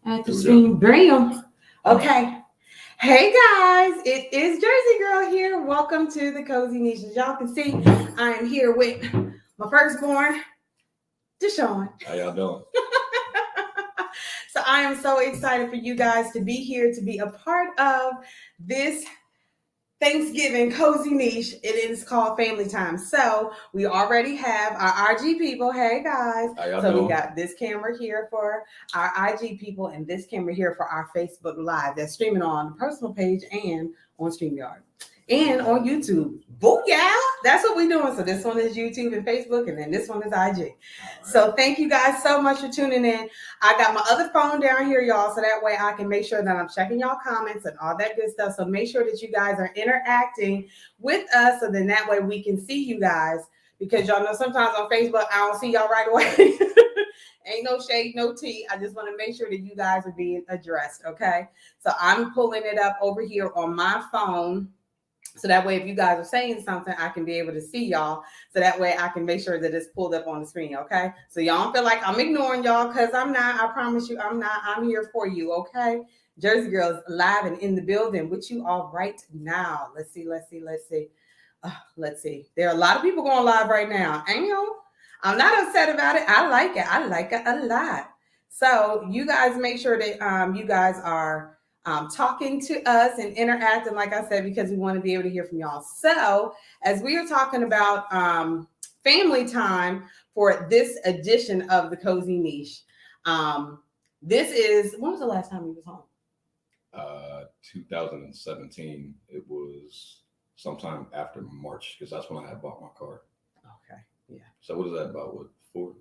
At the stream, bam. All Okay. Hey guys, it is Jersey Girl here. Welcome to the Cozy Niche. As y'all can see, I am here with my firstborn, Deshaun. How y'all doing? So I am so excited for you guys to be here, to be a part of this Thanksgiving Cozy Niche. It is called Family Time. So we already have our IG people. Hey guys. How y'all So doing? we got this camera here for our IG people and this camera here for our Facebook Live. That's streaming on the personal page and on StreamYard. And on YouTube. Booyah! That's what we're doing. So this one is YouTube and Facebook, and then this one is IG. Right. So thank you guys so much for tuning in. I got my other phone down here, y'all, so that way I can make sure that I'm checking y'all comments and all that good stuff. So make sure that you guys are interacting with us, so then that way we can see you guys. Because y'all know sometimes on Facebook, I don't see y'all right away. Ain't no shade, no tea. I just want to make sure that you guys are being addressed, okay? So I'm pulling it up over here on my phone. So that way, if you guys are saying something, I can be able to see y'all. So that way I can make sure that it's pulled up on the screen, okay? So y'all don't feel like I'm ignoring y'all, because I'm not. I promise you I'm not. I'm here for you, okay? Jersey Girls live and in the building with you all right now. Let's see. Let's see. There are a lot of people going live right now. I'm not upset about it. I like it. I like it a lot. So you guys make sure that you guys are talking to us and interacting, like I said, because we want to be able to hear from y'all. So as we are talking about family time for this edition of the Cozy Niche, this is, when was the last time you was home? 2017. It was sometime after March, because that's when I had bought my car. Okay, yeah. So what is that about? What, four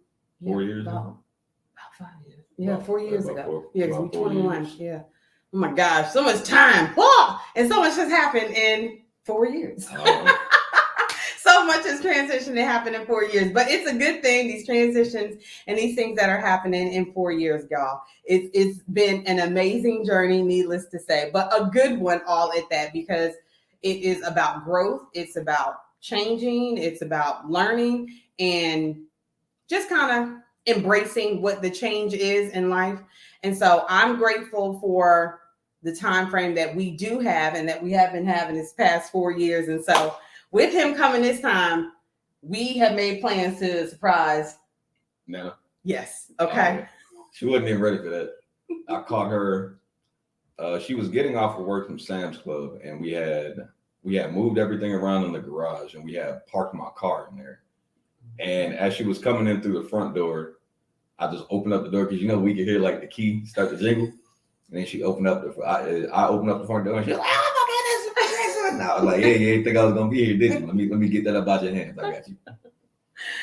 years ago? About 5 years. Yeah, 4 years ago. Yeah, because we're 21. Years. Yeah. Oh my gosh, so much time. Whoa! And so much has happened in 4 years. So much has transitioned and happened in 4 years. But it's a good thing, these transitions and these things that are happening in 4 years, y'all. It's been an amazing journey, needless to say, but a good one all at that, because it is about growth. It's about changing. It's about learning and just kind of embracing what the change is in life. And so I'm grateful for the time frame that we do have and that we have been having this past 4 years. And so with him coming this time, we have made plans to surprise Nana. Yes. Okay. She wasn't even ready for that. I caught her. She was getting off of work from Sam's Club, and we had moved everything around in the garage, and we had parked my car in there. And as she was coming in through the front door, I just opened up the door, because we could hear like the key start to jingle. And then she opened up I opened up the front door, and she was like, "Oh my goodness!" And I was like, "Yeah, you didn't think I was gonna be here, did you? Let me get that up out your hands. I got you."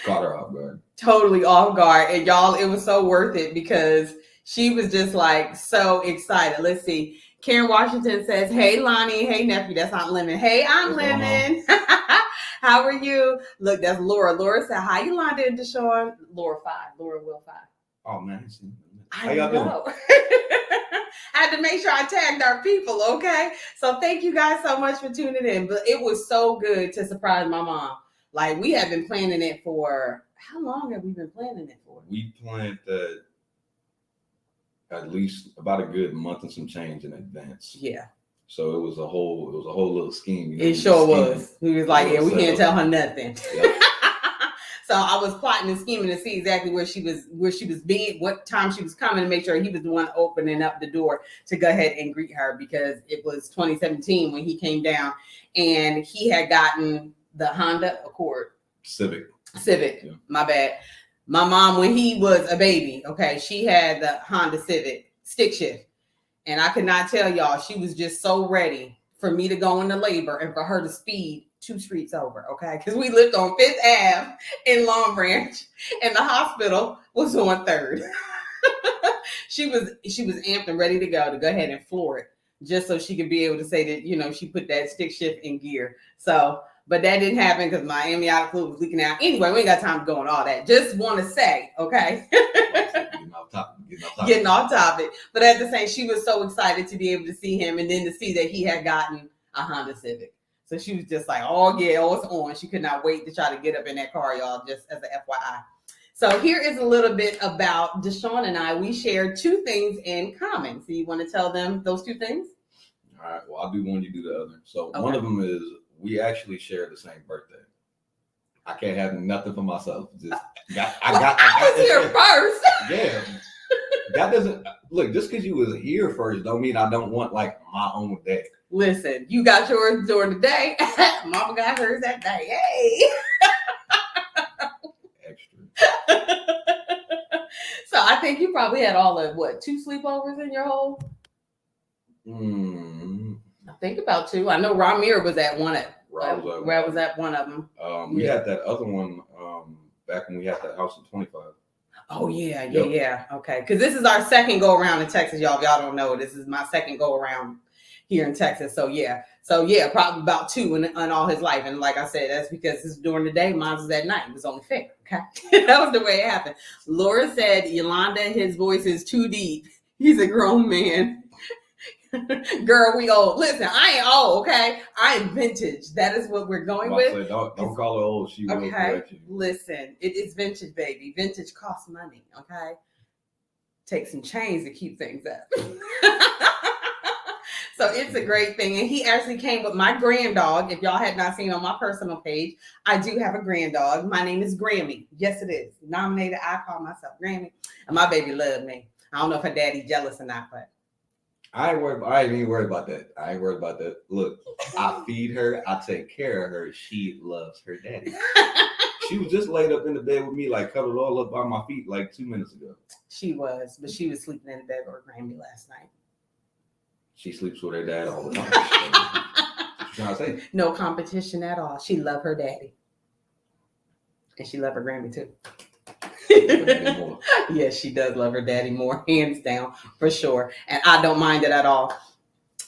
Caught her off guard. Totally off guard, and y'all, it was so worth it, because she was just like so excited. Let's see. Karen Washington says, "Hey Lonnie, hey nephew." That's Aunt Lemon. Hey Aunt Lemon. How are you? Look, that's Laura. Laura said, "Hi, Yolanda and Deshaun." Laura 5. Laura Will 5. Oh man, how y'all doing? I had to make sure I tagged our people, okay? So thank you guys so much for tuning in. But it was so good to surprise my mom. Like, we have been planning it for, how long have we been planning it for? We planned that at least about a good month and some change in advance. Yeah. So it was a whole little scheme. It sure was. He was like, "Yeah, we can't tell her nothing." Yep. So I was plotting and scheming to see exactly where she was being, what time she was coming, to make sure he was the one opening up the door to go ahead and greet her, because it was 2017 when he came down, and he had gotten the Honda Accord. Civic. Yeah. My bad. My mom, when he was a baby, okay, she had the Honda Civic stick shift. And I could not tell y'all, she was just so ready for me to go into labor and for her to speed 2 streets over, okay? Because we lived on 5th Ave in Long Branch, and the hospital was on 3rd. She was amped and ready to go ahead and floor it, just so she could be able to say that, she put that stick shift in gear. So, but that didn't happen because my amniotic fluid was leaking out. Anyway, we ain't got time to go on all that. Just want to say, okay? Getting off topic. But at the same, she was so excited to be able to see him, and then to see that he had gotten a Honda Civic. So she was just like, "Oh yeah, it's on." She could not wait to try to get up in that car, y'all, just as an FYI. So here is a little bit about Deshaun and I. We share two things in common. So you want to tell them those two things? All right. Well, I'll do one, you do the other. So Okay. one of them is we actually share the same birthday. I can't have nothing for myself. Just I was here first. Yeah. That doesn't look, just because you was here first don't mean I don't want like my own day. Listen, you got yours during the day. Mama got hers that day. Hey. Extra. So I think you probably had all of what, 2 sleepovers in your whole? I think about 2. I know Ramir was at one. Where was at one of them? We had that other one back when we had that house in 25. Oh yeah. Okay, because this is our second go around in Texas, y'all. If y'all don't know, this is my second go around here in Texas. So yeah, probably about 2 in all his life. And like I said, that's because it's during the day, mine was at night. It was only fair. Okay, that was the way it happened. Laura said, Yolanda, his voice is too deep. He's a grown man. Girl, we old. Listen, I ain't old, okay? I am vintage. That is what we're going with. Say, don't call her old. She will correct you. Listen, it is vintage, baby. Vintage costs money, okay? Take some change to keep things up. So it's a great thing. And he actually came with my grand dog. If y'all had not seen on my personal page, I do have a grand dog. My name is Grammy. Yes, it is. Nominated, I call myself Grammy. And my baby loved me. I don't know if her daddy jealous or not, but I ain't even worried about that. I ain't worried about that. Look, I feed her. I take care of her. She loves her daddy. She was just laid up in the bed with me, like cuddled all up by my feet like 2 minutes ago. She was, but she was sleeping in the bed with her Grammy last night. She sleeps with her dad all the time. What you trying to say? No competition at all. She loved her daddy. And she loved her Grammy too. Yes, she does love her daddy more, hands down, for sure. And I don't mind it at all.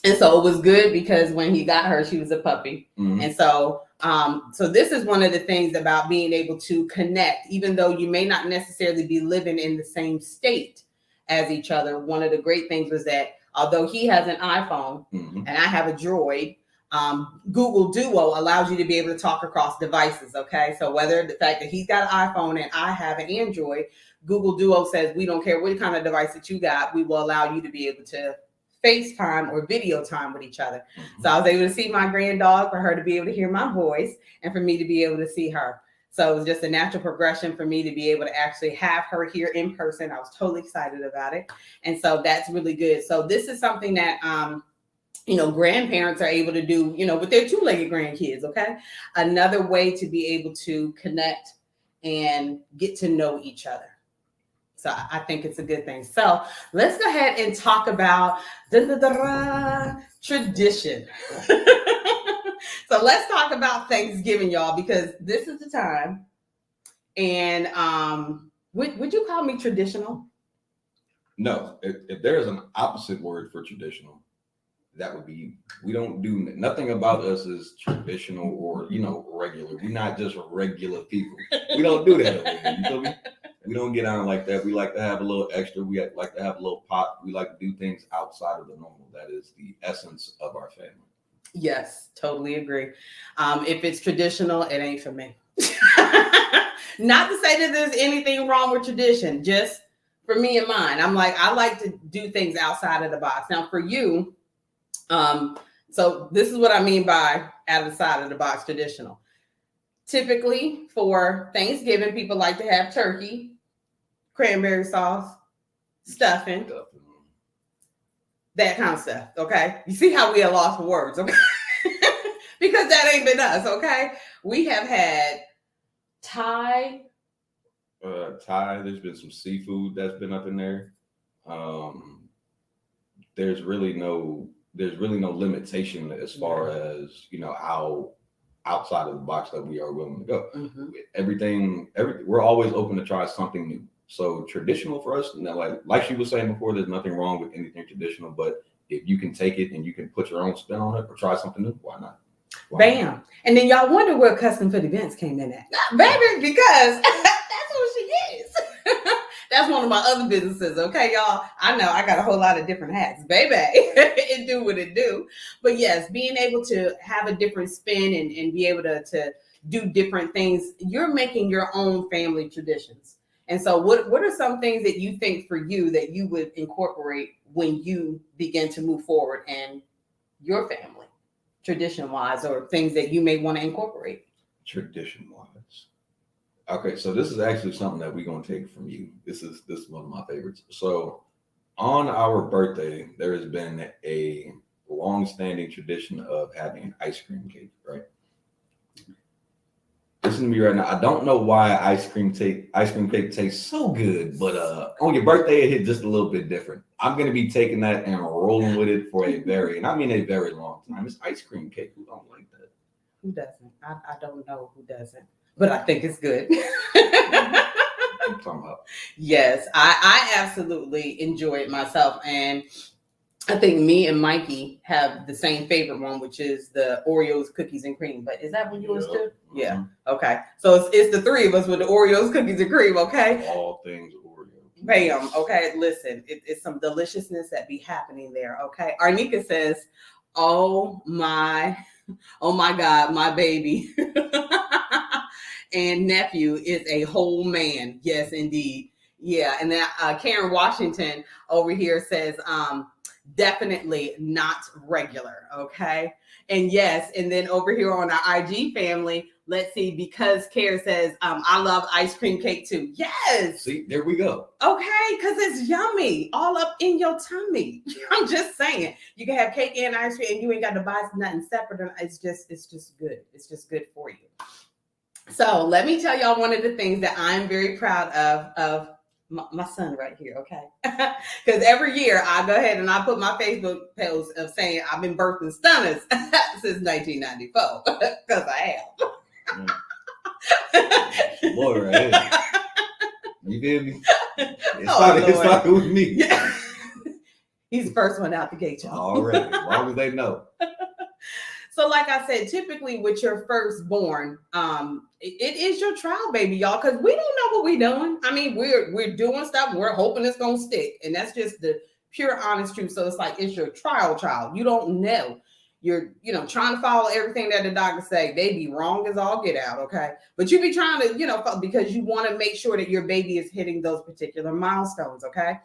And so it was good because when he got her, she was a puppy. Mm-hmm. And so this is one of the things about being able to connect, even though you may not necessarily be living in the same state as each other. One of the great things was that although he has an iPhone and I have a Droid, Google Duo allows you to be able to talk across devices. Okay. So whether the fact that he's got an iPhone and I have an Android, Google Duo says, we don't care what kind of device that you got. We will allow you to be able to FaceTime or video time with each other. So I was able to see my grand dog, for her to be able to hear my voice and for me to be able to see her. So it was just a natural progression for me to be able to actually have her here in person. I was totally excited about it. And so that's really good. So this is something that, grandparents are able to do, with their 2-legged grandkids. Okay. Another way to be able to connect and get to know each other. So I think it's a good thing. So let's go ahead and talk about tradition. So let's talk about Thanksgiving, y'all, because this is the time. And would you call me traditional? No. If there is an opposite word for traditional, that would be, we don't do nothing about us is traditional or regular. We're not just regular people. We don't do that over here. You feel me? We don't get on like that. We like to have a little extra. We like to have a little pop. We like to do things outside of the normal. That is the essence of our family. Yes, totally agree. If it's traditional, it ain't for me. Not to say that there's anything wrong with tradition, just for me and mine. I like to do things outside of the box. Now for you, so this is what I mean by outside of the box traditional. Typically for Thanksgiving, people like to have turkey, cranberry sauce, stuffing, that kind of stuff. Okay. You see how we are lost for words. Okay. Because that ain't been us. Okay. We have had Thai. There's been some seafood that's been up in there. There's really no limitation as far as, how outside of the box that we are willing to go. Everything, we're always open to try something new. So traditional for us, like she was saying before, there's nothing wrong with anything traditional, but if you can take it and you can put your own spin on it or try something new, why not? Bam. Not? And then y'all wonder where Custom Fit Events came in at. Baby, because that's who she is. That's one of my other businesses. Okay, y'all. I know I got a whole lot of different hats, baby. It do what it do. But yes, being able to have a different spin and be able to do different things, you're making your own family traditions. And so what are some things that you think for you that you would incorporate when you begin to move forward in your family, tradition-wise, or things that you may want to incorporate? Tradition-wise. Okay, so this is actually something that we're gonna take from you. This is one of my favorites. So on our birthday, there has been a long-standing tradition of having an ice cream cake, right? Listen to me right now. I don't know why ice cream cake tastes so good, but on your birthday it hit just a little bit different. I'm gonna be taking that and rolling with it for a very long time. It's ice cream cake. Who don't like that? Who doesn't? I don't know who doesn't, but I think it's good. I'm talking about. Yes, I absolutely enjoy it myself, and I think me and Mikey have the same favorite one, which is the Oreos cookies and cream. But is that one yours too? Yeah. Mm-hmm. Okay. So it's the three of us with the Oreos cookies and cream. Okay. All things Oreo. Bam. Okay. Listen, it's some deliciousness that be happening there. Okay. Arnika says, "Oh my God, my baby and nephew is a whole man." Yes, indeed. Yeah. And then Karen Washington over here says, definitely not regular. Okay. And yes. And then over here on our IG family, let's see, because Karen says, I love ice cream cake too. Yes. See, there we go. Okay. Cause it's yummy all up in your tummy. I'm just saying you can have cake and ice cream and you ain't got to buy nothing separate. It's just good. It's just good for you. So let me tell y'all one of the things that I'm very proud of my son right here, okay? Because every year I go ahead and I put my Facebook post of saying I've been birthing stunners since 1994, because I have. Boy, right? You feel me? It's like with me. Yeah. He's the first one out the gate, y'all. Already, as long as they know. So like I said, typically with your firstborn, it is your trial baby, y'all, because we don't know what we're doing. I mean, we're doing stuff, we're hoping it's going to stick. And that's just the pure honest truth. So it's like, it's your trial child. You don't know. You're, trying to follow everything that the doctor say. They be wrong as all get out, okay? But you be trying to, because you want to make sure that your baby is hitting those particular milestones, okay?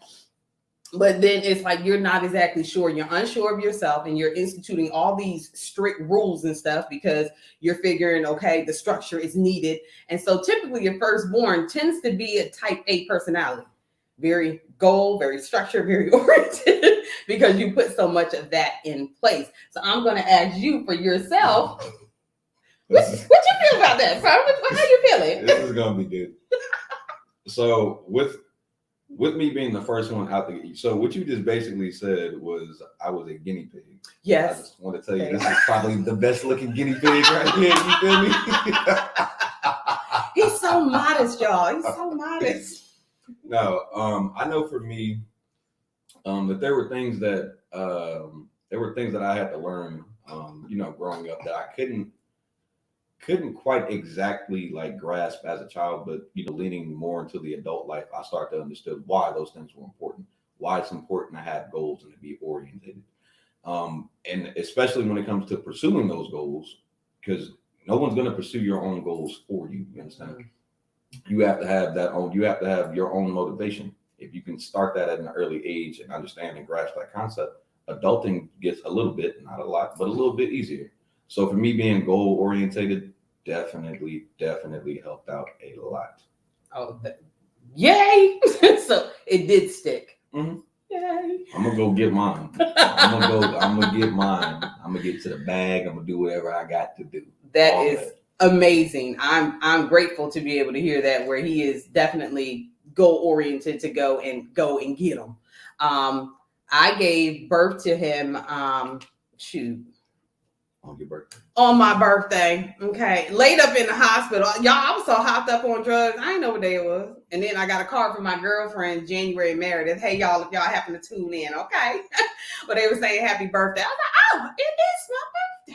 But then it's like you're not exactly sure. You're unsure of yourself and you're instituting all these strict rules and stuff because you're figuring, okay, the structure is needed. And so typically your firstborn tends to be a type A personality. Very goal, very structured, very oriented, because you put so much of that in place. So I'm going to ask you for yourself. What you feel about that, sir? How you feeling? This is going to be good. So with me being the first one out the gate, so what you just basically said was I was a guinea pig. Yes. I just want to tell you, this is probably the best looking guinea pig right here. You feel me? He's so modest, y'all. He's so modest. No, I know for me, that there were things that I had to learn, growing up that I couldn't quite exactly like grasp as a child, but leaning more into the adult life, I started to understand why those things were important, why it's important to have goals and to be oriented. And especially when it comes to pursuing those goals, because no one's going to pursue your own goals for you. You understand? Mm-hmm. You have to have your own motivation. If you can start that at an early age and understand and grasp that concept, adulting gets a little bit, not a lot, but a little bit easier. So for me, being goal orientated definitely helped out a lot. Oh, yay! So it did stick. Mm-hmm. Yay! I'm gonna go get mine. I'm gonna get mine. I'm gonna get to the bag. I'm gonna do whatever I got to do. That is amazing. I'm grateful to be able to hear that, where he is definitely goal oriented to go and get them. I gave birth to him. On your birthday. On my birthday. Okay. Laid up in the hospital. Y'all, I was so hopped up on drugs. I didn't know what day it was. And then I got a card from my girlfriend, January Meredith. Hey, y'all, if y'all happen to tune in, okay? But they were saying happy birthday. I was like, oh, it is my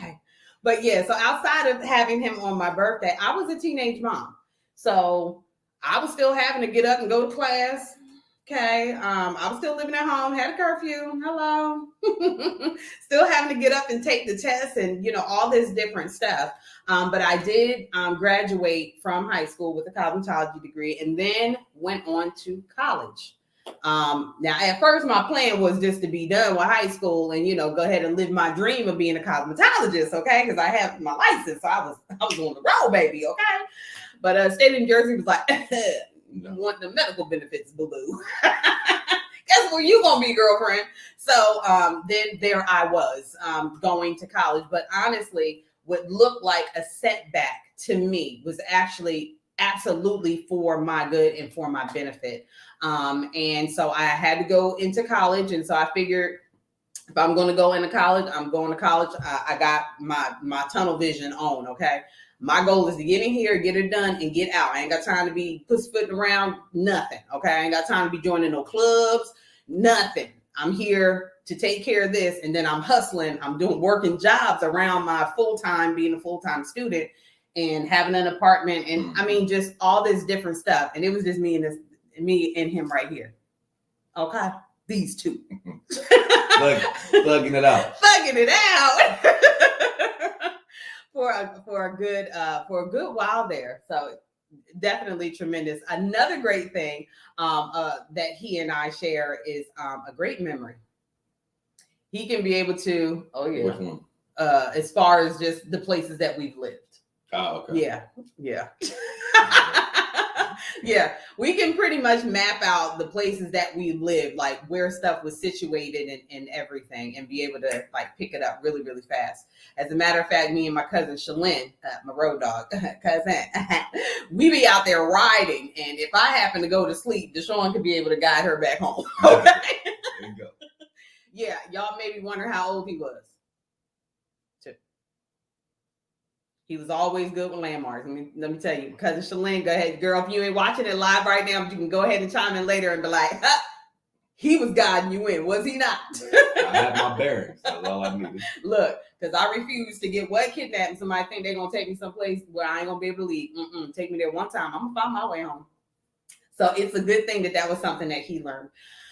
birthday. But yeah, so outside of having him on my birthday, I was a teenage mom. So I was still having to get up and go to class, Okay. I was still living at home, had a curfew. Hello. Still having to get up and take the test and, all this different stuff. But I did graduate from high school with a cosmetology degree and then went on to college. Now, at first, my plan was just to be done with high school and, go ahead and live my dream of being a cosmetologist. Okay. Because I have my license. So I was on the road, baby. Okay. But state of New Jersey was like, want the medical benefits, boo-boo. Guess where you gonna be, girlfriend? So then there I was going to college. But honestly, what looked like a setback to me was actually absolutely for my good and for my benefit. And so I had to go into college. And so I figured if I'm going to go into college, I'm going to college. I got my tunnel vision on. Okay. My goal is to get in here, get it done, and get out. I ain't got time to be pussyfooting around, nothing, okay? I ain't got time to be joining no clubs, nothing. I'm here to take care of this, and then I'm hustling. I'm working jobs around my full-time, being a full-time student, and having an apartment, and I mean, just all this different stuff. And it was just me and him right here, okay? These two. Thugging it out. Thugging it out. For a good while there. So definitely tremendous. Another great thing that he and I share is a great memory. He can be able to, Which one? As far as just the places that we've lived. Oh, okay. Yeah. Yeah, we can pretty much map out the places that we lived, like where stuff was situated and everything, and be able to like pick it up really, really fast. As a matter of fact, me and my cousin Shalyn, my road dog cousin, we be out there riding, and if I happen to go to sleep, Deshaun could be able to guide her back home. Okay. There you go. Yeah, y'all maybe wonder how old he was. 2. He was always good with landmarks. Let me tell you, cousin Shalyn, go ahead, girl. If you ain't watching it live right now, you can go ahead and chime in later and be like, he was guiding you in, was he not? I had my bearings. That's all I needed. Look, because I refuse to get kidnapped and somebody think they're going to take me someplace where I ain't going to be able to leave. Take me there one time. I'm going to find my way home. So it's a good thing that was something that he learned.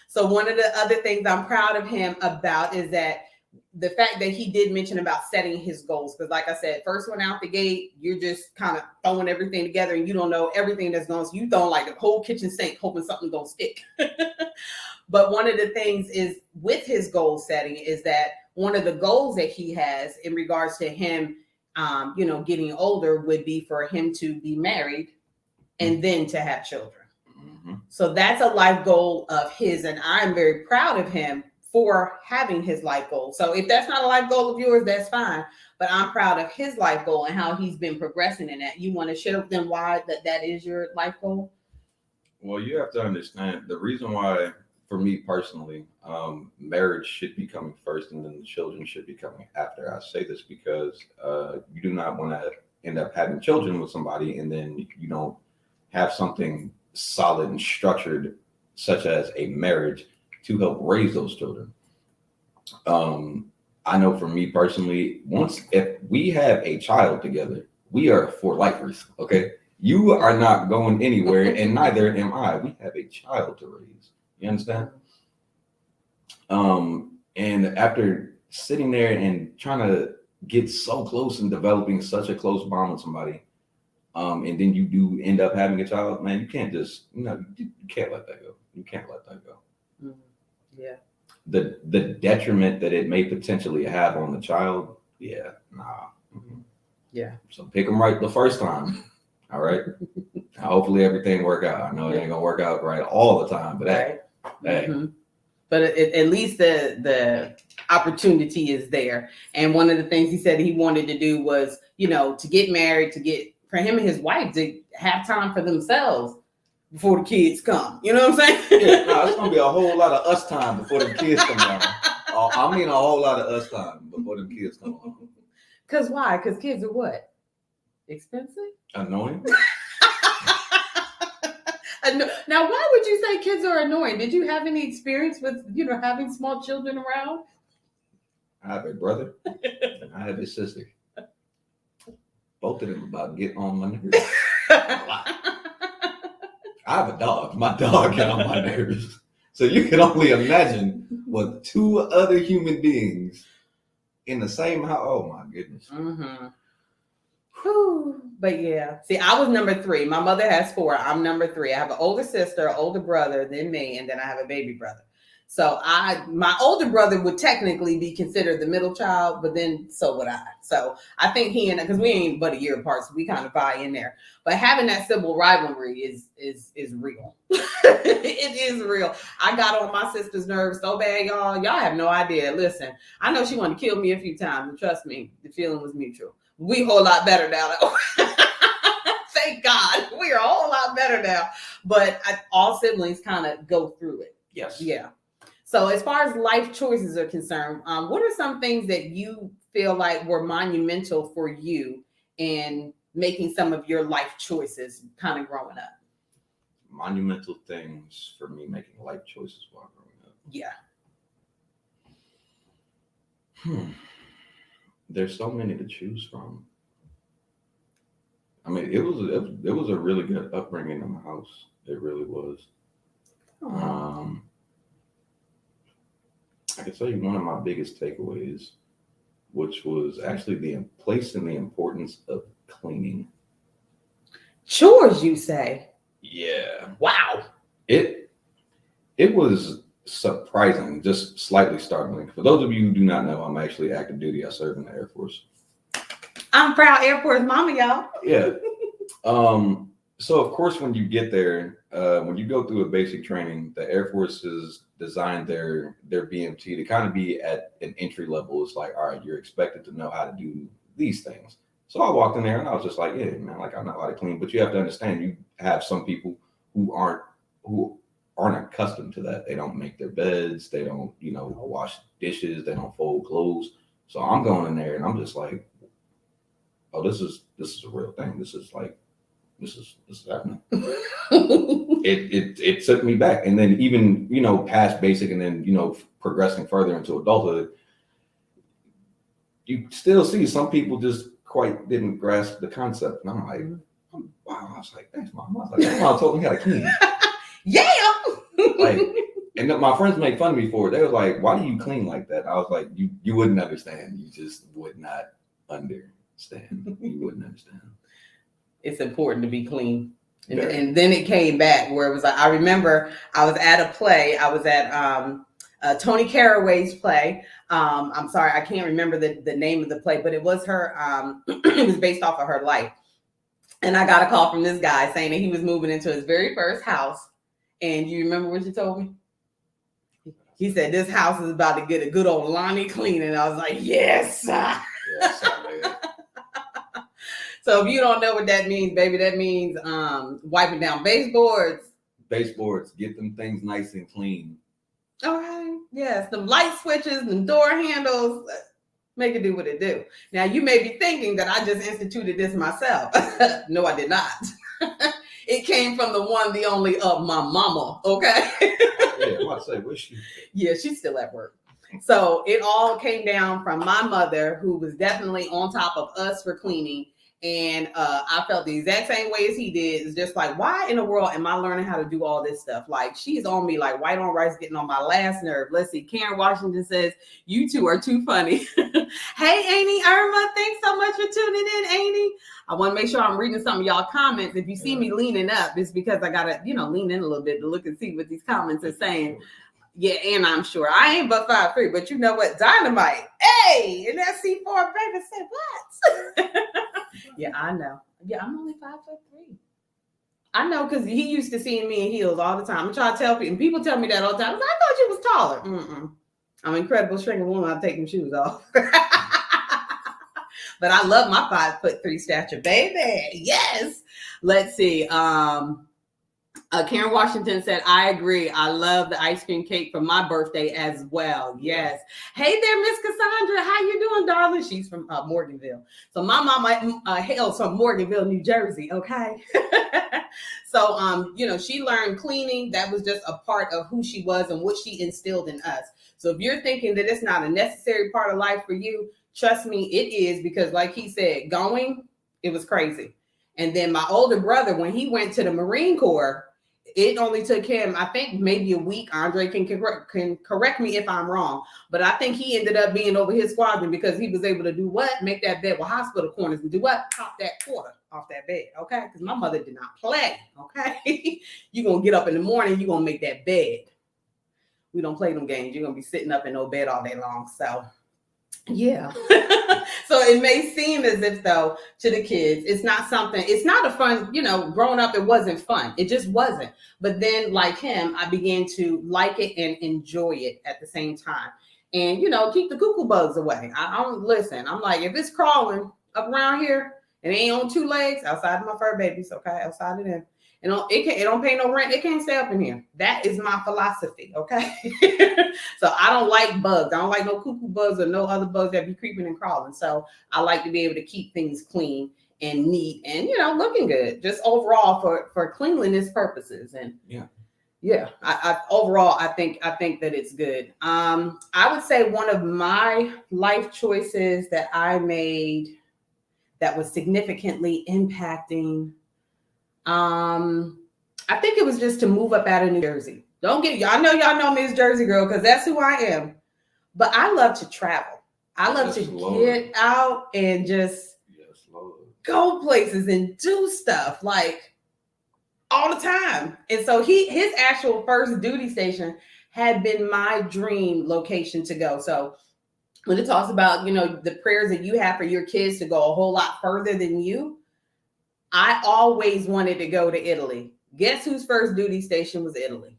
So one of the other things I'm proud of him about is that the fact that he did mention about setting his goals. Because like I said, first one out the gate, you're just kind of throwing everything together and you don't know everything that's going on. So you throwing like a whole kitchen sink, hoping something don't stick. But one of the things is with his goal setting is that one of the goals that he has in regards to him, getting older would be for him to be married and then to have children. Mm-hmm. So that's a life goal of his. And I'm very proud of him for having his life goal. So if that's not a life goal of yours, that's fine. But I'm proud of his life goal and how he's been progressing in that. You want to share with them why that is your life goal? Well, you have to understand the reason why, for me personally, marriage should be coming first and then the children should be coming after. I say this because you do not want to end up having children with somebody and then you don't have something solid and structured, such as a marriage, to help raise those children. I know for me personally, if we have a child together, we are for lifers, okay? You are not going anywhere, and neither am I. We have a child to raise. You understand? And after sitting there and trying to get so close and developing such a close bond with somebody, and then you do end up having a child, man, you can't just, you can't let that go. You can't let that go. Mm-hmm. Yeah. The detriment that it may potentially have on the child, yeah, nah. Mm-hmm. Yeah. So pick them right the first time. All right. Hopefully everything work out. I know it ain't gonna work out right all the time, but right. Hey. Mm-hmm. But at least the opportunity is there. And one of the things he said he wanted to do was, to get married, for him and his wife to have time for themselves before the kids come. You know what I'm saying? Yeah, no, it's gonna be a whole lot of us time before the kids come along. I mean a whole lot of us time before the kids come along. Because why? Because kids are what? Expensive? Annoying? Now, why would you say kids are annoying? Did you have any experience with, having small children around? I have a brother and I have a sister. Both of them about to get on my nerves. I have a dog. My dog get on my nerves. So you can only imagine what two other human beings in the same house. Oh my goodness. Mm-hmm. Whew. But yeah, see, I was number 3. My mother has 4. I'm number 3. I have an older sister, an older brother, then me, and then I have a baby brother. So my older brother would technically be considered the middle child, but then so would I. So I think he and because we ain't but a year apart, so we kind of vie in there. But having that civil rivalry is real. It is real. I got on my sister's nerves so bad, y'all. Y'all have no idea. Listen, I know she wanted to kill me a few times, and trust me, the feeling was mutual. We a whole lot better now, though. Thank God, we are a whole lot better now. But all siblings kind of go through it. Yes. Yeah. So as far as life choices are concerned, what are some things that you feel like were monumental for you in making some of your life choices kind of growing up? Monumental things for me making life choices while growing up. Yeah. There's so many to choose from. I mean, it was a really good upbringing in my house. It really was. I can tell you one of my biggest takeaways, which was actually the place and the importance of cleaning. Chores, you say? Yeah. Wow. It was surprising, just slightly startling. For those of you who do not know, I'm actually active duty. I serve in the Air Force. I'm proud Air Force mama, y'all. Yeah. So of course, when you get there, when you go through a basic training, the Air Force has designed their BMT to kind of be at an entry level. It's like, all right, you're expected to know how to do these things. So I walked in there and I was just like, yeah, man, like I know how to clean. But you have to understand, you have some people who aren't accustomed to that. They don't make their beds. They don't, wash dishes. They don't fold clothes. So I'm going in there and I'm just like, oh, this is a real thing. This is happening. It took me back. And then even, past basic and then, progressing further into adulthood, you still see some people just quite didn't grasp the concept. And I'm like, wow. I was like, thanks, Mom. I was like, Mom told me how to clean. Yeah. And my friends make fun of me for it. They were like, why do you clean like that? I was like, you wouldn't understand. You just would not understand. You wouldn't understand. It's important to be clean. And then it came back where it was like, I remember I was at a play. I was at Tony Carraway's play. I'm sorry, I can't remember the name of the play, but it was her, it was based off of her life. And I got a call from this guy saying that he was moving into his very first house. And you remember what you told me? He said, this house is about to get a good old Lonnie clean. And I was like, yes. Yes, So if you don't know what that means, baby, that means wiping down baseboards. Baseboards, get them things nice and clean. Okay. Yes, them light switches and door handles, make it do what it do. Now, you may be thinking that I just instituted this myself. No, I did not. It came from the one, the only of my mama, okay? Yeah, I'm about to say, where's she? Yeah, she's still at work. So it all came down from my mother, who was definitely on top of us for cleaning. And I felt the exact same way as he did. It's just like, why in the world am I learning how to do all this stuff? Like, she's on me like white on rice, getting on my last nerve. Let's see. Karen Washington says, you two are too funny. Hey, Amy, Irma, thanks so much for tuning in, Amy. I want to make sure I'm reading some of y'all comments. If you see me leaning up, it's because I got to, lean in a little bit to look and see what these comments are saying. Yeah, and I'm sure I ain't but 5'3", but you know what? Dynamite. Hey, and that C4 baby said what? Yeah, I know. Yeah, I'm only 5'3". I know because he used to seeing me in heels all the time. I try to tell people, and people tell me that all the time. I thought you was taller. I'm an incredible strength woman. I'll take them shoes off. But I love my 5'3" stature, baby. Yes. Let's see. Karen Washington said, I agree. I love the ice cream cake for my birthday as well. Yes. Hey there, Miss Cassandra. How you doing, darling? She's from Morganville. So my mama hails from Morganville, New Jersey. Okay. So, she learned cleaning. That was just a part of who she was and what she instilled in us. So if you're thinking that it's not a necessary part of life for you, trust me, it is, because like he said, it was crazy. And then my older brother, when he went to the Marine Corps, it only took him, I think, maybe a week. Andre can correct me if I'm wrong, but I think he ended up being over his squadron because he was able to do what? Make that bed with hospital corners and do what? Pop that quarter off that bed, okay? Because my mother did not play, okay? You're going to get up in the morning, you're going to make that bed. We don't play them games. You're going to be sitting up in no bed all day long, so yeah. So it may seem as if, though, to the kids, it's not a fun, growing up, it wasn't fun. It just wasn't. But then, like him, I began to like it and enjoy it at the same time. And, keep the cuckoo bugs away. I don't listen. I'm like, if it's crawling up around here and it ain't on two legs, outside of my fur babies, okay, outside of them. It don't pay no rent. It can't stay up in here. That is my philosophy, okay? So I don't like bugs. I don't like no cuckoo bugs or no other bugs that be creeping and crawling. So I like to be able to keep things clean and neat and, looking good, just overall for cleanliness purposes. And I overall, I think that it's good. I would say one of my life choices that I made that was significantly impacting, I think it was just to move up out of New Jersey. I know y'all know me as Jersey girl because that's who I am. But I love to travel. I love to get out and just go places and do stuff like all the time. And so his actual first duty station had been my dream location to go. So when it talks about, the prayers that you have for your kids to go a whole lot further than you, I always wanted to go to Italy. Guess whose first duty station was Italy?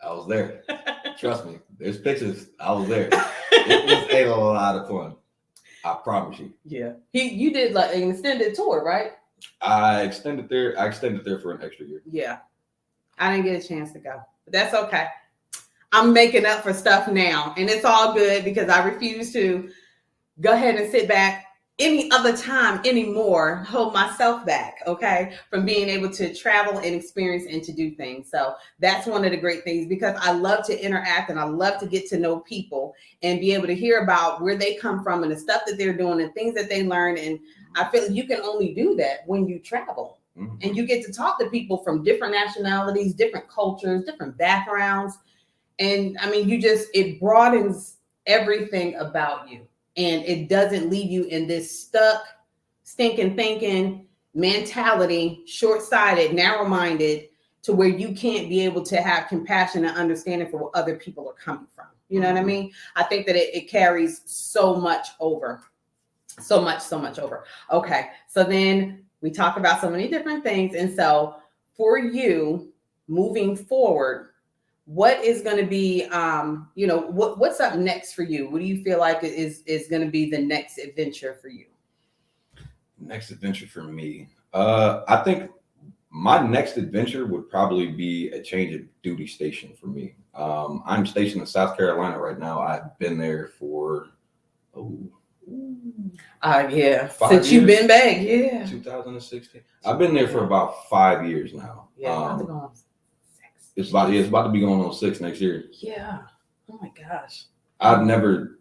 I was there. Trust me. There's pictures. I was there. It was a lot of fun. I promise you. Yeah. You did like an extended tour, right? I extended there for an extra year. Yeah. I didn't get a chance to go. But that's okay. I'm making up for stuff now. And it's all good because I refuse to go ahead and sit back any other time anymore, hold myself back, okay, from being able to travel and experience and to do things. So that's one of the great things because I love to interact and I love to get to know people and be able to hear about where they come from and the stuff that they're doing and things that they learn. And I feel you can only do that when you travel. Mm-hmm. And you get to talk to people from different nationalities, different cultures, different backgrounds. And I mean, it broadens everything about you. And it doesn't leave you in this stuck, stinking thinking mentality, short-sighted, narrow-minded, to where you can't be able to have compassion and understanding for where other people are coming from. You know what I mean? I think that it carries so much over. So much over. Okay. So then we talk about so many different things. And so for you moving forward, what is going to be, what's up next for you? What do you feel like is going to be the next adventure for you? Next adventure for me. I think my next adventure would probably be a change of duty station for me. I'm stationed in South Carolina right now. I've been there for, since you've been back, 2016. I've been there for about 5 years now. Yeah, it's about to be going on 6 next year. Yeah. Oh my gosh. I've never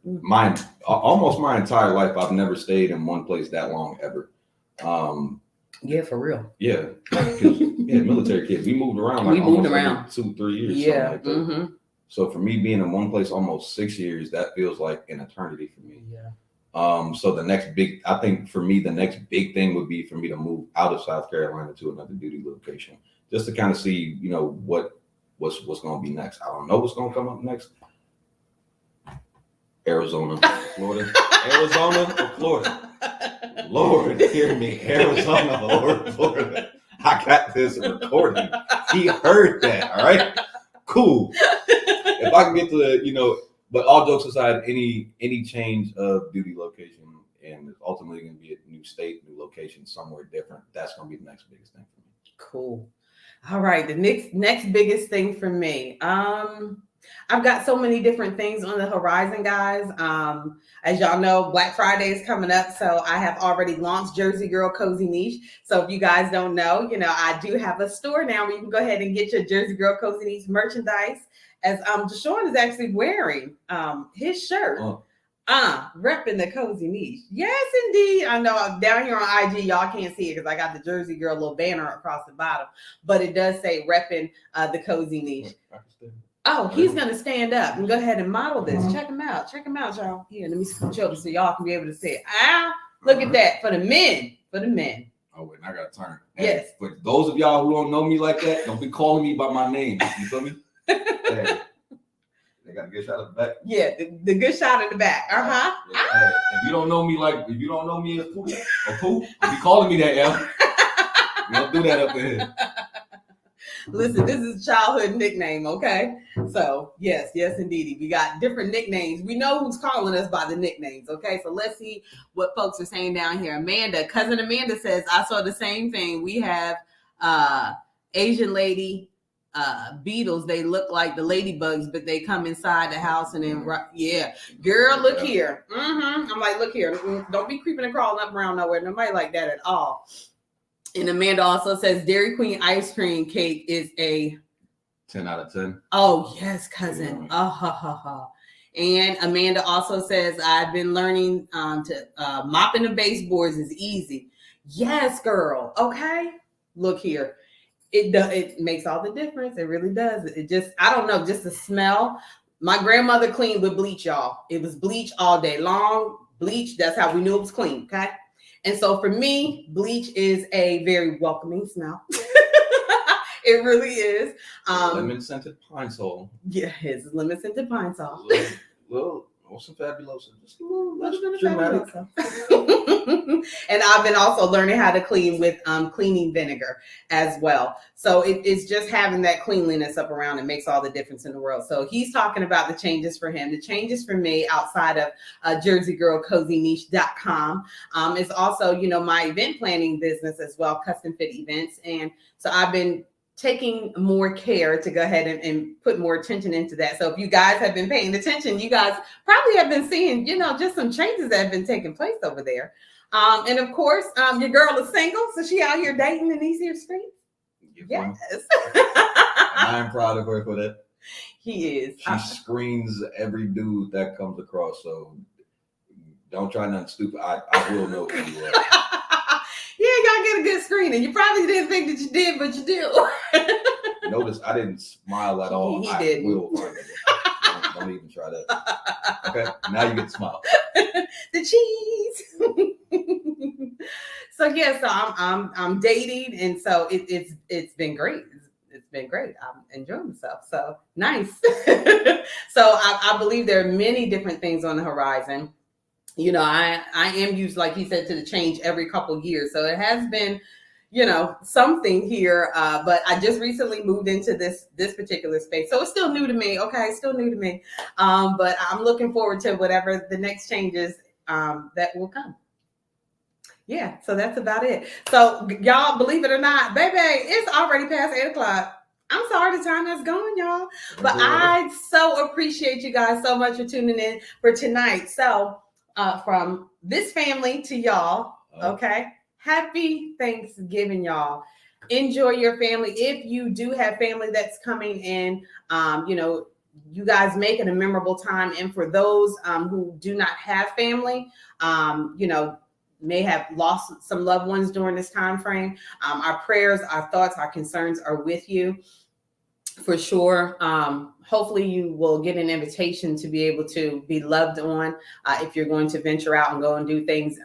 almost my entire life I've never stayed in one place that long ever. Yeah, for real. Yeah. Military kids. We moved around like every 2-3 years. Yeah. Like that. So for me being in one place almost 6 years, that feels like an eternity for me. Yeah. So the next big thing would be for me to move out of South Carolina to another duty location, just to kind of see, what's going to be next. I don't know what's going to come up next. Arizona, Florida, Arizona or Florida. Lord, hear me, Arizona or Florida. I got this recording. He heard that. All right, cool. If I can get to but all jokes aside, any change of duty location and it's ultimately going to be a new state, new location, somewhere different. That's going to be the next biggest thing for me. Cool. All right. The next biggest thing for me. I've got so many different things on the horizon, guys. As y'all know, Black Friday is coming up. So I have already launched Jersey Girl Cozy Niche. So if you guys don't know, I do have a store now where you can go ahead and get your Jersey Girl Cozy Niche merchandise. As Deshaun is actually wearing his shirt Repping the cozy niche. Yes, indeed. I know down here on IG, y'all can't see it because I got the Jersey Girl little banner across the bottom, but it does say repping the cozy niche. Oh, he's gonna stand up and go ahead and model this. Check him out. Check him out, y'all. Here, let me scooch over so y'all can be able to see it. Look at that for the men. For the men. Oh wait, I gotta turn. Yes. For those of y'all who don't know me like that, don't be calling me by my name. You feel me? Hey, they got a good shot of the back. Yeah, the good shot in the back. Yeah, hey, if you don't know me as Pooh, be calling me that, yeah. We don't do that up in here. Listen, this is a childhood nickname, okay? So, yes, indeed. We got different nicknames. We know who's calling us by the nicknames, okay? So let's see what folks are saying down here. Cousin Amanda says, I saw the same thing. We have Asian lady beetles. They look like the ladybugs, but they come inside the house and then, yeah. Girl, look here. I'm like, look here. Don't be creeping and crawling up around nowhere. Nobody like that at all. And Amanda also says Dairy Queen ice cream cake is a 10 out of 10. Oh, yes, cousin. And Amanda also says, I've been learning to mopping the baseboards is easy. Yes, girl. Okay. Look here. It makes all the difference. It really does. It just, I don't know, just the smell. My grandmother cleaned with bleach, y'all. It was bleach all day long. Bleach, that's how we knew it was clean, okay? And so for me, bleach is a very welcoming smell. It really is. Lemon scented pine sol. Yeah, it's lemon scented pine sol. Little some fabulosa. Just a little bit of dramatic. And I've been also learning how to clean with cleaning vinegar as well. So it's just having that cleanliness up around. It makes all the difference in the world. So he's talking about the changes for him. The changes for me outside of JerseyGirlCozyNiche.com is also, my event planning business as well, custom fit events. And so I've been taking more care to go ahead and put more attention into that. So if you guys have been paying attention, you guys probably have been seeing, just some changes that have been taking place over there. And of course, your girl is single, so she out here dating in these here streets. Yes. I'm proud of her for that. He is. She screens every dude that comes across, so don't try nothing stupid. I will know who you are. Yeah, y'all get a good screening. You probably didn't think that you did, but you do. Notice I didn't smile at all. He didn't. Will find it. Don't even try that. Okay, now you get to smile. The cheese. So I'm dating, and so it's been great. It's been great. I'm enjoying myself. So nice. So I believe there are many different things on the horizon. I am used, like he said, to the change every couple of years. So it has been, something here. But I just recently moved into this particular space. So it's still new to me. Okay. It's still new to me. But I'm looking forward to whatever the next changes that will come. Yeah. So that's about it. So y'all, believe it or not, baby, it's already past 8:00. I'm sorry the time has gone, y'all. But I so appreciate you guys so much for tuning in for tonight. So from this family to y'all, okay? Happy Thanksgiving, y'all. Enjoy your family. If you do have family that's coming in, you guys make it a memorable time. And for those who do not have family, may have lost some loved ones during this time frame, our prayers, our thoughts, our concerns are with you. For sure. Hopefully you will get an invitation to be able to be loved on if you're going to venture out and go and do things.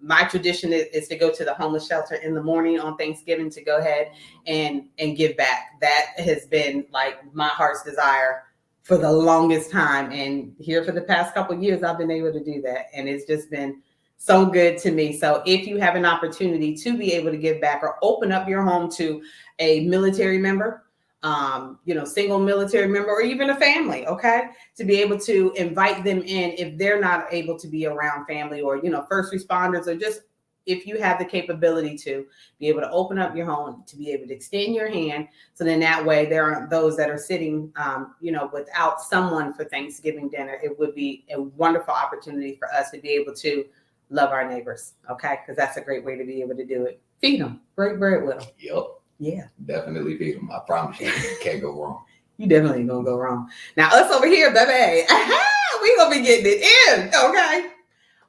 My tradition is to go to the homeless shelter in the morning on Thanksgiving to go ahead and give back. That has been like my heart's desire for the longest time. And here for the past couple of years, I've been able to do that. And it's just been so good to me. So if you have an opportunity to be able to give back or open up your home to a military member, single military member, or even a family, okay, to be able to invite them in if they're not able to be around family, or, first responders, or just if you have the capability to be able to open up your home, to be able to extend your hand. So then that way there aren't those that are sitting, without someone for Thanksgiving dinner. It would be a wonderful opportunity for us to be able to love our neighbors, okay, because that's a great way to be able to do it. Feed them, break bread with them. Yep. Yeah. Definitely feed them. I promise you, can't go wrong. You definitely ain't gonna go wrong. Now us over here, baby, we gonna be getting it in, okay?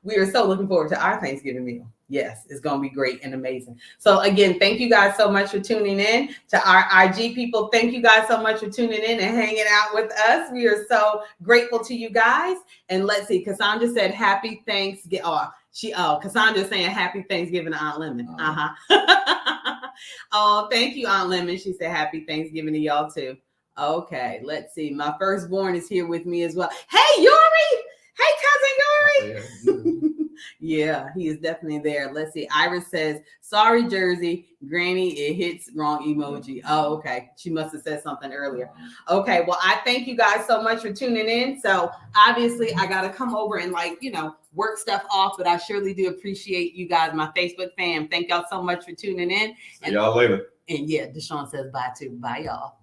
We are so looking forward to our Thanksgiving meal. Yes, it's going to be great and amazing. So again, thank you guys so much for tuning in. To our IG people, thank you guys so much for tuning in and hanging out with us. We are so grateful to you guys. And let's see, Cassandra said happy Thanksgiving. Cassandra's saying happy Thanksgiving to Aunt Lemon. Oh, thank you, Aunt Lemon. She said happy Thanksgiving to y'all too. Okay, let's see. My firstborn is here with me as well. Hey, Yuri. Hey, cousin Yuri. Yeah, he is definitely there. Let's see. Iris says, sorry, Jersey. Granny, it hits wrong emoji. Oh, okay. She must have said something earlier. Okay, well, I thank you guys so much for tuning in. So obviously, I got to come over and work stuff off, but I surely do appreciate you guys, my Facebook fam. Thank y'all so much for tuning in. See y'all later. And yeah, Deshaun says bye too. Bye, y'all.